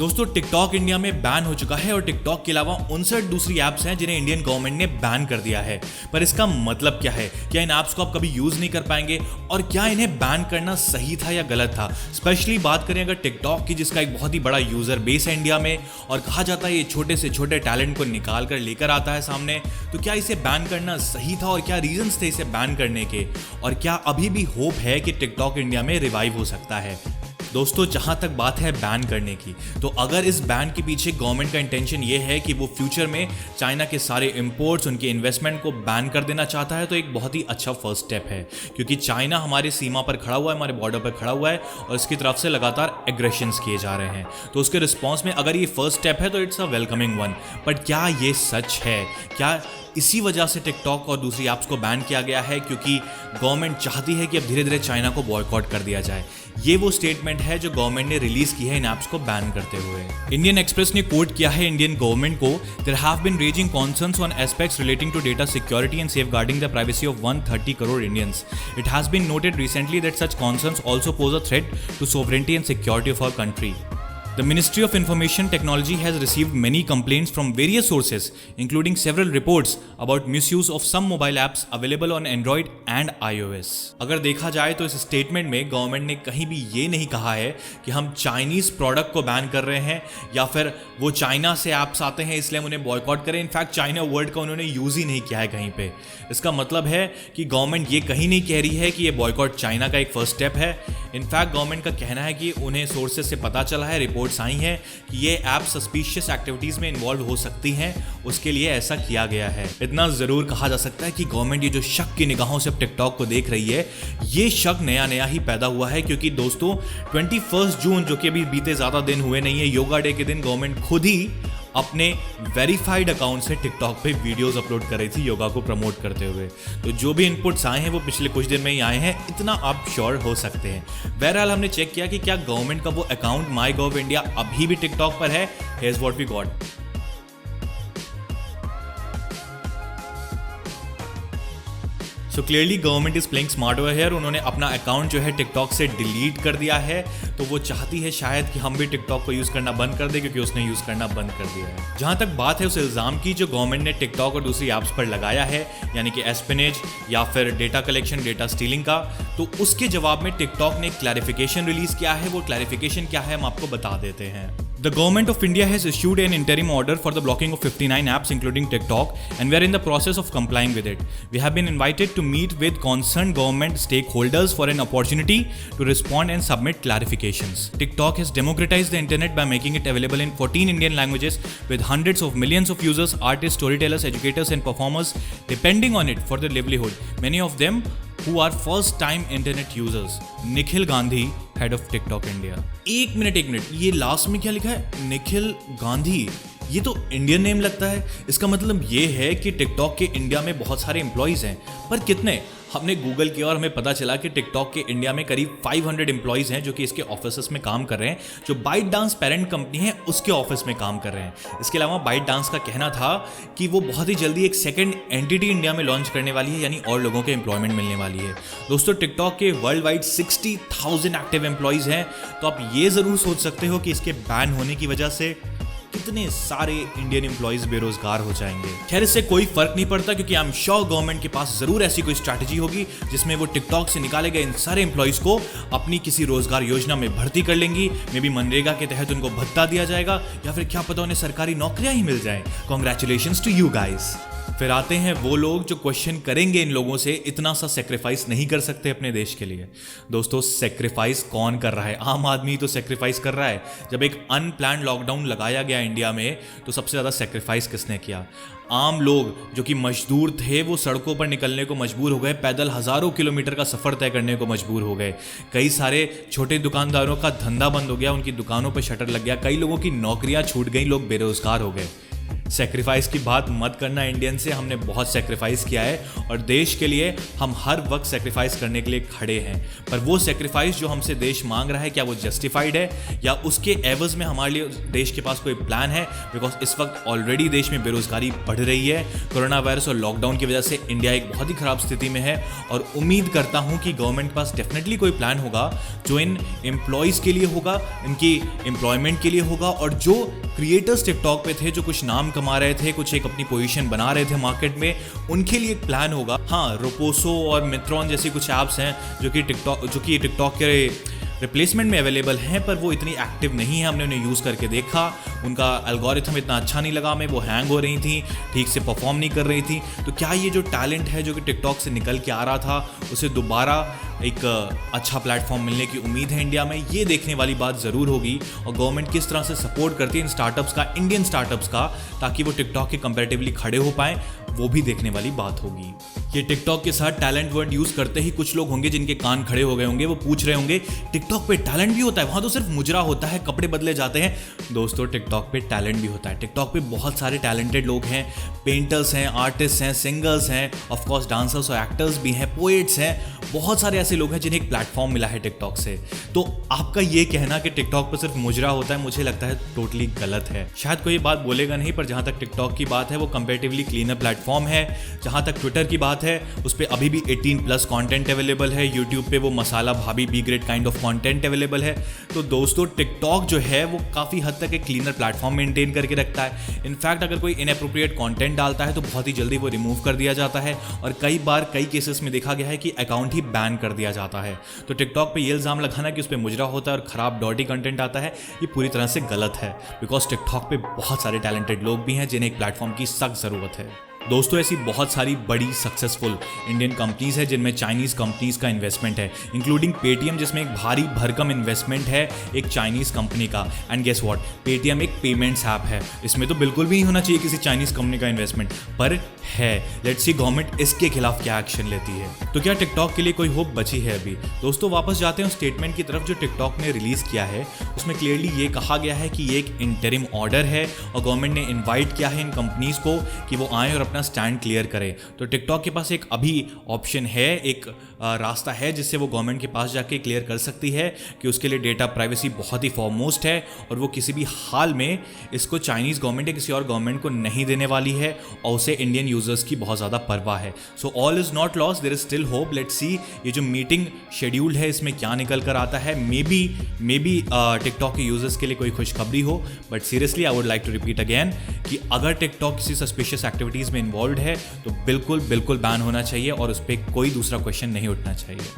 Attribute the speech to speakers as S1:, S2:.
S1: दोस्तों TikTok India में ban हो चुका है और टिकटॉक के अलावा 59 दूसरी ऐप्स हैं जिन्हें इंडियन गवर्नमेंट ने बैन कर दिया है। पर इसका मतलब क्या है? क्या इन ऐप्स को आप कभी यूज नहीं कर पाएंगे? और क्या इन्हें बैन करना सही था या गलत था? स्पेशली बात करें अगर टिकटॉक की, जिसका एक बहुत ही बड़ा यूजर बेस है इंडिया में और कहा जाता है ये छोटे से छोटे टैलेंट को निकाल कर लेकर आता है सामने, तो क्या इसे बैन करना सही था और क्या रीजंस थे इसे बैन करने के? और क्या अभी भी होप है कि टिकटॉक इंडिया में रिवाइव हो सकता है? दोस्तों, जहां तक बात है बैन करने की, तो अगर इस बैन के पीछे गवर्नमेंट का इंटेंशन ये है कि वो फ्यूचर में चाइना के सारे इंपोर्ट्स, उनके इन्वेस्टमेंट को बैन कर देना चाहता है, तो एक बहुत ही अच्छा फर्स्ट स्टेप है। क्योंकि चाइना हमारे सीमा पर खड़ा हुआ है, हमारे बॉर्डर पर खड़ा हुआ है और इसकी तरफ से लगातार एग्रेशंस किए जा रहे हैं। तो उसके रिस्पॉन्स में अगर ये फर्स्ट स्टेप है तो it's a welcoming one. But क्या ये सच है? क्या इसी वजह से टिकटॉक और दूसरी ऐप्स को बैन किया गया है क्योंकि गवर्नमेंट चाहती है कि अब धीरे धीरे चाइना को बॉयकॉट कर दिया जाए? ये वो स्टेटमेंट है जो गवर्नमेंट ने रिलीज की है इन ऐप्स को बैन करते हुए। इंडियन एक्सप्रेस ने कोट किया है इंडियन गवर्नमेंट को, there have been raising concerns on aspects relating to data security and safeguarding the privacy of 130 crore Indians. It has been noted recently that such concerns also pose a threat to sovereignty and security of our country. The Ministry of Information Technology has received many complaints from various sources, including several reports about misuse of some mobile apps available on Android and iOS. अगर देखा जाए तो इस statement में government ने कहीं भी ये नहीं कहा है कि हम चाइनीज प्रोडक्ट को बैन कर रहे हैं या फिर वो चाइना से ऐप्स आते हैं इसलिए हम उन्हें बॉयकॉट करें। इनफैक्ट चाइना वर्ड का उन्होंने यूज ही नहीं किया है कहीं पे। इसका मतलब है कि गवर्नमेंट ये कहीं नहीं कह रही है कि ये बॉयकॉट चाइना का एक फर्स्ट स्टेप है। इनफैक्ट गवर्नमेंट का कहना है कि उन्हें सोर्सेज से पता चला है, रिपोर्ट्स आई हैं कि ये ऐप सस्पिशियस एक्टिविटीज में इन्वॉल्व हो सकती हैं, उसके लिए ऐसा किया गया है। इतना जरूर कहा जा सकता है कि गवर्नमेंट ये जो शक की निगाहों से अब टिकटॉक को देख रही है, ये शक नया नया ही पैदा हुआ है। क्योंकि दोस्तों 21 जून, जो कि अभी बीते ज्यादा दिन हुए नहीं है, योगा डे के दिन गवर्नमेंट खुद ही अपने वेरीफाइड अकाउंट से टिकटॉक पे वीडियोस अपलोड कर रही थी योगा को प्रमोट करते हुए। तो जो भी इनपुट्स आए हैं वो पिछले कुछ दिन में ही आए हैं, इतना आप श्योर हो सकते हैं। बहरहाल हमने चेक किया कि क्या गवर्नमेंट का वो अकाउंट माई गव इंडिया अभी भी टिकटॉक पर है। Here's what we got. So clearly government is playing smart over here. उन्होंने अपना अकाउंट जो है टिकटॉक से डिलीट कर दिया है, तो वो चाहती है शायद कि हम भी टिकटॉक को यूज करना बंद कर दे, क्योंकि उसने यूज करना बंद कर दिया है। जहां तक बात है उस इल्जाम की जो गवर्नमेंट ने टिकटॉक और दूसरी ऐप्स पर लगाया है, यानी कि एस्पिनेज या फिर डेटा कलेक्शन, डेटा स्टीलिंग का, तो उसके जवाब में टिकटॉक ने क्लैरिफिकेशन रिलीज किया है। वो क्लैरिफिकेशन क्या है हम आपको बता देते हैं। The Government of India has issued an interim order for the blocking of 59 apps including TikTok, and we are in the process of complying with it. We have been invited to meet with concerned government stakeholders for an opportunity to respond and submit clarifications. TikTok has democratized the internet by making it available in 14 Indian languages with hundreds of millions of users, artists, storytellers, educators and performers depending on it for their livelihood. Many of them who are first time internet users. Nikhil Gandhi, head of TikTok India. एक minute, ये last में क्या लिखा है? निखिल गांधी। ये तो Indian name लगता है। इसका मतलब ये है कि टिकटॉक के इंडिया में बहुत सारे एम्प्लॉइज हैं, पर कितने? हमने गूगल किया और हमें पता चला कि टिकटॉक के इंडिया में करीब 500 एम्प्लॉइज हैं जो कि इसके ऑफिस में काम कर रहे हैं, जो बाइट डांस पेरेंट कंपनी है उसके ऑफिस में काम कर रहे हैं। इसके अलावा बाइट डांस का कहना था कि वो बहुत ही जल्दी एक सेकंड एंटिटी इंडिया में लॉन्च करने वाली है, यानी और लोगों के एम्प्लॉयमेंट मिलने वाली है। दोस्तों, टिकटॉक के वर्ल्ड वाइड 60,000 एक्टिव एम्प्लॉइज हैं, तो आप ये जरूर सोच सकते हो कि इसके बैन होने की वजह से कितने सारे इंडियन एम्प्लॉइज बेरोजगार हो जाएंगे। खैर, इससे कोई फर्क नहीं पड़ता क्योंकि आई एम श्योर गवर्नमेंट के पास जरूर ऐसी कोई स्ट्रैटेजी होगी जिसमें वो टिकटॉक से निकाले गए इन सारे एम्प्लॉइज को अपनी किसी रोजगार योजना में भर्ती कर लेंगी। मे बी मनरेगा के तहत उनको भत्ता दिया जाएगा या फिर क्या पता उन्हें सरकारी नौकरियां ही मिल जाए। Congratulations to you guys. फिर आते हैं वो लोग जो क्वेश्चन करेंगे इन लोगों से, इतना सा सेक्रीफाइस नहीं कर सकते अपने देश के लिए। दोस्तों, सेक्रीफाइस कौन कर रहा है? आम आदमी तो सेक्रीफाइस कर रहा है। जब एक अनप्लान्ड लॉकडाउन लगाया गया इंडिया में, तो सबसे ज़्यादा सेक्रीफाइस किसने किया? आम लोग जो कि मजदूर थे, वो सड़कों पर निकलने को मजबूर हो गए, पैदल हज़ारों किलोमीटर का सफ़र तय करने को मजबूर हो गए। कई सारे छोटे दुकानदारों का धंधा बंद हो गया, उनकी दुकानों पर शटर लग गया, कई लोगों की नौकरियां छूट गई, लोग बेरोजगार हो गए। सेक्रीफाइस की बात मत करना इंडियन से, हमने बहुत सेक्रीफाइस किया है और देश के लिए हम हर वक्त सेक्रीफाइस करने के लिए खड़े हैं। पर वो सेक्रीफाइस जो हमसे देश मांग रहा है, क्या वो जस्टिफाइड है या उसके एवज में हमारे लिए देश के पास कोई प्लान है? बिकॉज इस वक्त ऑलरेडी देश में बेरोजगारी बढ़ रही है, कोरोना वायरस और लॉकडाउन की वजह से इंडिया एक बहुत ही खराब स्थिति में है और उम्मीद करता हूं कि गवर्नमेंट के पास डेफिनेटली कोई प्लान होगा जो इन एम्प्लॉयज़ के लिए होगा, इनकी एम्प्लॉयमेंट के लिए होगा और जो क्रिएटर्स टिकटॉक पे थे, जो कुछ नाम कमा रहे थे, कुछ एक अपनी पोजीशन बना रहे थे मार्केट में, उनके लिए एक प्लान होगा। हाँ, रोपोसो और मित्रोन जैसी कुछ ऐप्स हैं जो कि टिकटॉक के रिप्लेसमेंट में अवेलेबल हैं, पर वो इतनी एक्टिव नहीं है। हमने उन्हें यूज़ करके देखा, उनका एल्गोरिथम इतना अच्छा नहीं लगा हमें, वो हैंग हो रही थी, ठीक से परफॉर्म नहीं कर रही थी। तो क्या ये जो टैलेंट है जो कि टिकटॉक से निकल के आ रहा था, उसे दोबारा एक अच्छा प्लेटफॉर्म मिलने की उम्मीद है इंडिया में? ये देखने वाली बात ज़रूर होगी और गवर्नमेंट किस तरह से सपोर्ट करती है इन स्टार्टअप्स का, इंडियन स्टार्टअप्स का, ताकि वो टिकटॉक के कंपैरेटिवली खड़े हो पाएँ, वो भी देखने वाली बात होगी। ये टिकटॉक के साथ टैलेंट वर्ड यूज़ करते ही कुछ लोग होंगे जिनके कान खड़े हो गए होंगे, वो पूछ रहे होंगे टिकटॉक पे टैलेंट भी होता है? वहाँ तो सिर्फ मुजरा होता है, कपड़े बदले जाते हैं। दोस्तों, टिकटॉक पे टैलेंट भी होता है। टिकटॉक पे बहुत सारे टैलेंटेड लोग हैं, पेंटर्स हैं, आर्टिस्ट हैं, सिंगर्स हैं, ऑफकोर्स डांसर्स और एक्टर्स भी हैं, पोएट्स हैं, बहुत सारे ऐसे लोग हैं जिन्हें एक प्लेटफॉर्म मिला है टिकटॉक से। तो आपका ये कहना कि टिकटॉक पर सिर्फ मुजरा होता है, मुझे लगता है टोटली गलत है। शायद कोई बात बोलेगा नहीं, पर जहाँ तक टिकटॉक की बात है वो कंपेरेटिवली क्लीनर प्लेटफॉर्म है। जहाँ तक ट्विटर की बात है, उस पर अभी भी 18+ कंटेंट अवेलेबल है। यूट्यूब पे वो मसाला भाभी B grade kind of content available है। तो दोस्तों, टिकटॉक जो है वो काफ़ी हद तक एक क्लीनर प्लेटफॉर्म मेंटेन करके रखता है। इनफैक्ट अगर कोई इनएप्रोप्रिएट कंटेंट डालता है तो बहुत ही जल्दी वो रिमूव कर दिया जाता है और कई बार कई केसेस में देखा गया है कि अकाउंट ही बैन कर दिया जाता है। तो टिकटॉक पे ये इल्ज़ाम लगाना कि उस पर मुजरा होता है और ख़राब डॉटी कंटेंट आता है, ये पूरी तरह से गलत है। बिकॉज टिकटॉक पे बहुत सारे टैलेंटेड लोग भी हैं जिन्हें एक प्लेटफॉर्म की सख्त ज़रूरत है। दोस्तों, ऐसी बहुत सारी बड़ी सक्सेसफुल इंडियन कंपनीज है जिनमें चाइनीज़ कंपनीज का इन्वेस्टमेंट है, इंक्लूडिंग पेटीएम, जिसमें एक भारी भरकम इन्वेस्टमेंट है एक चाइनीज़ कंपनी का। एंड गेस व्हाट, पेटीएम एक पेमेंट्स ऐप है, इसमें तो बिल्कुल भी नहीं होना चाहिए किसी चाइनीज़ कंपनी का इन्वेस्टमेंट, पर है। लेट्स सी गवर्नमेंट इसके खिलाफ क्या एक्शन लेती है। तो क्या टिकटॉक के लिए कोई होप बची है अभी? दोस्तों, वापस जाते हैं उस स्टेटमेंट की तरफ जो टिकटॉक ने रिलीज़ किया है। उसमें क्लियरली ये कहा गया है कि ये एक इंटरिम ऑर्डर है और गवर्नमेंट ने इन्वाइट किया है इन कंपनीज को कि वो आएँ और अपना स्टैंड क्लियर करें। तो टिकटॉक के पास एक अभी ऑप्शन है, एक रास्ता है जिससे वो गवर्नमेंट के पास जाके क्लियर कर सकती है कि उसके लिए डेटा प्राइवेसी बहुत ही फॉरमोस्ट है और वो किसी भी हाल में इसको चाइनीज़ गवर्नमेंट या किसी और गवर्नमेंट को नहीं देने वाली है और उसे इंडियन यूजर्स की बहुत ज़्यादा परवाह है। So all is not lost, there is still hope. Let's see ये जो मीटिंग शेड्यूल है इसमें क्या निकल कर आता है। मे बी टिकटॉक के यूजर्स के लिए कोई खुशखबरी हो, but seriously I would like to repeat again कि अगर टिकटॉक किसी सस्पिशियस एक्टिविटीज़ में इन्वॉल्व है तो बिल्कुल बैन होना चाहिए और उस पर कोई दूसरा क्वेश्चन नहीं उठना चाहिए।